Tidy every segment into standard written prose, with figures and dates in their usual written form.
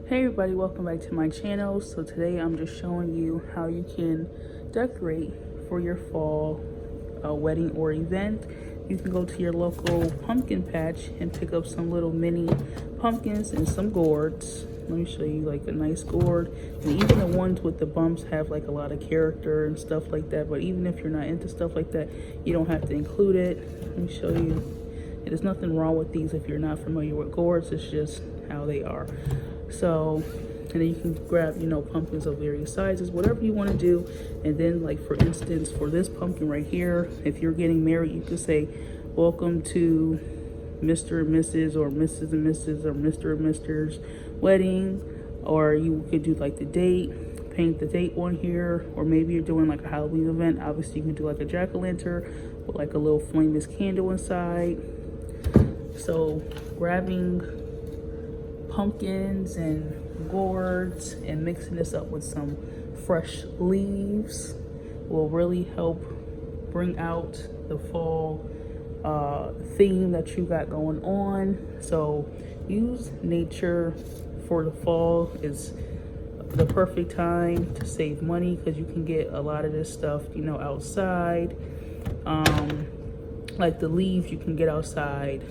Hey everybody, welcome back to my channel. So today I'm just showing you how you can decorate for your fall wedding or event. You can go to your local pumpkin patch and pick up some little mini pumpkins and some gourds. Let me show you like a nice gourd. And even the ones with the bumps have like a lot of character and stuff like that. But even if you're not into stuff like that, you don't have to include it. Let me show you. There's nothing wrong with these if you're not familiar with gourds. It's just how they are. So, and then you can grab, pumpkins of various sizes, whatever you want to do. And then, like, for instance, for this pumpkin right here, if you're getting married, you could say, welcome to Mr. and Mrs. or Mrs. and Mrs. or Mr. and Mr.'s wedding. Or you could do like the date, paint the date on here. Or maybe you're doing like a Halloween event. Obviously, you can do like a jack-o'-lantern with like a little flameless candle inside. So, grabbing pumpkins and gourds and mixing this up with some fresh leaves will really help bring out the fall theme that you got going on. So use nature for the fall. Is the perfect time to save money because you can get a lot of this stuff outside. Like the leaves you can get outside.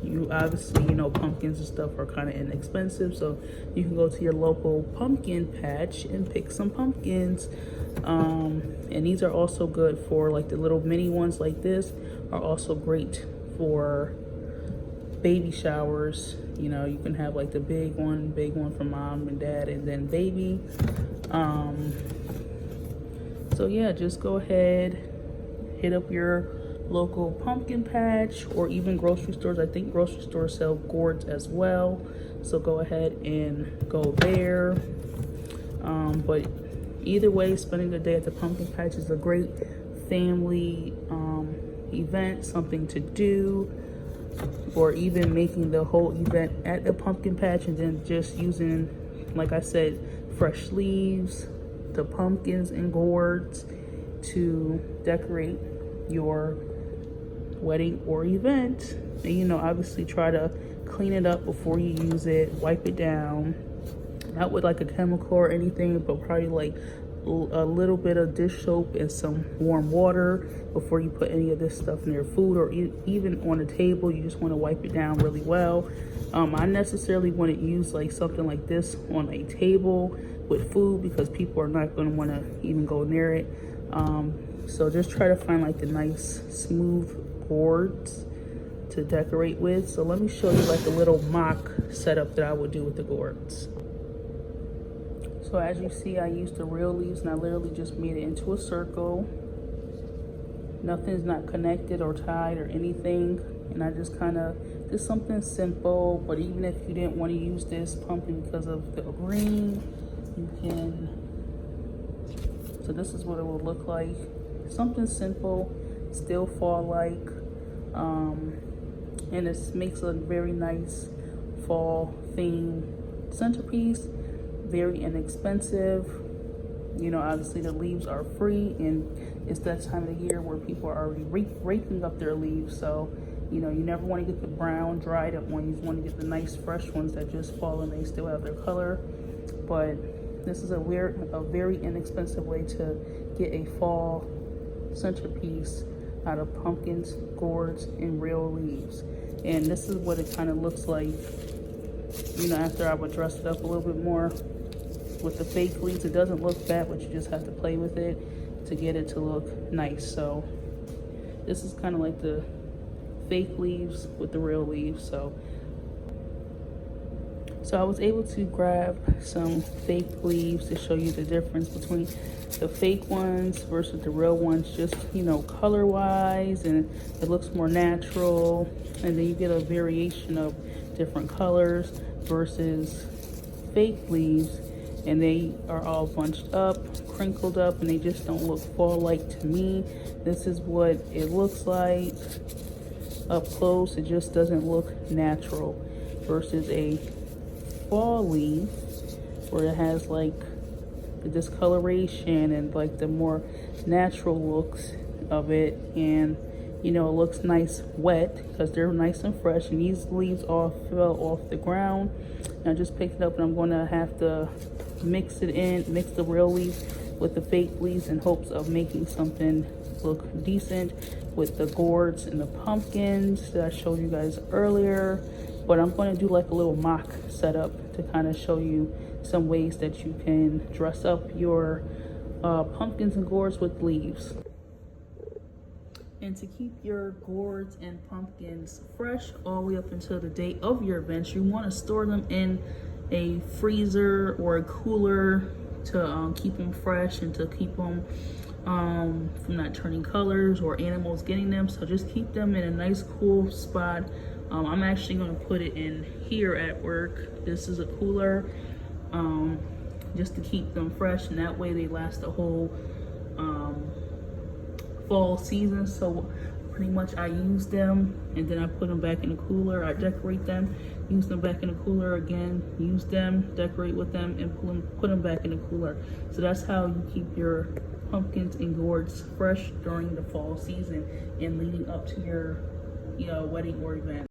You obviously, pumpkins and stuff are kind of inexpensive, so you can go to your local pumpkin patch and pick some pumpkins. And these are also good for like the little mini ones like this are also great for baby showers. You can have like the big one for mom and dad, and then baby. So yeah, just go ahead, hit up your local pumpkin patch or even grocery stores. I think grocery stores sell gourds as well, so go ahead and go there. But either way, spending the day at the pumpkin patch is a great family event, something to do, or even making the whole event at the pumpkin patch and then just using, like I said, fresh leaves, the pumpkins and gourds to decorate your wedding or event. And obviously try to clean it up before you use it, wipe it down, not with like a chemical or anything, but probably like a little bit of dish soap and some warm water before you put any of this stuff in your food or even on the table. You just want to wipe it down really well. I necessarily wouldn't use like something like this on a table with food because people are not going to want to even go near it. So just try to find like the nice smooth gourds to decorate with. So let me show you like a little mock setup that I would do with the gourds. So as you see, I used the real leaves and I literally just made it into a circle. Nothing's not connected or tied or anything. And I just kind of did something simple. But even if you didn't want to use this pumpkin because of the green, you can. So this is what it will look like. Something simple, still fall-like, and it makes a very nice fall theme centerpiece. Very inexpensive. Obviously the leaves are free, and it's that time of the year where people are already raking up their leaves. So you never want to get the brown dried up ones. You want to get the nice fresh ones that just fall and they still have their color. But this is a very inexpensive way to get a fall centerpiece out of pumpkins, gourds, and real leaves. And this is what it kind of looks like, after I would dress it up a little bit more with the fake leaves. It doesn't look bad, but you just have to play with it to get it to look nice. So this is kind of like the fake leaves with the real leaves. So I was able to grab some fake leaves to show you the difference between the fake ones versus the real ones, just color wise, and it looks more natural. And then you get a variation of different colors versus fake leaves, and they are all bunched up, crinkled up, and they just don't look fall-like to me. This is what it looks like up close. It just doesn't look natural versus a fall leaf where it has like the discoloration and like the more natural looks of it. And it looks nice wet because they're nice and fresh, and these leaves all fell off the ground I just picked it up and I'm going to have to mix the real leaves with the fake leaves in hopes of making something look decent with the gourds and the pumpkins that I showed you guys earlier. But I'm going to do like a little mock setup to kind of show you some ways that you can dress up your pumpkins and gourds with leaves. And to keep your gourds and pumpkins fresh all the way up until the day of your event, you want to store them in a freezer or a cooler to keep them fresh and to keep them from not turning colors or animals getting them. So just keep them in a nice cool spot. I'm actually going to put it in here at work. This is a cooler, just to keep them fresh, and that way they last the whole fall season. So pretty much I use them and then I put them back in the cooler. I decorate them, use them back in the cooler again, use them, decorate with them, and put them back in the cooler. So that's how you keep your pumpkins and gourds fresh during the fall season and leading up to your wedding or event.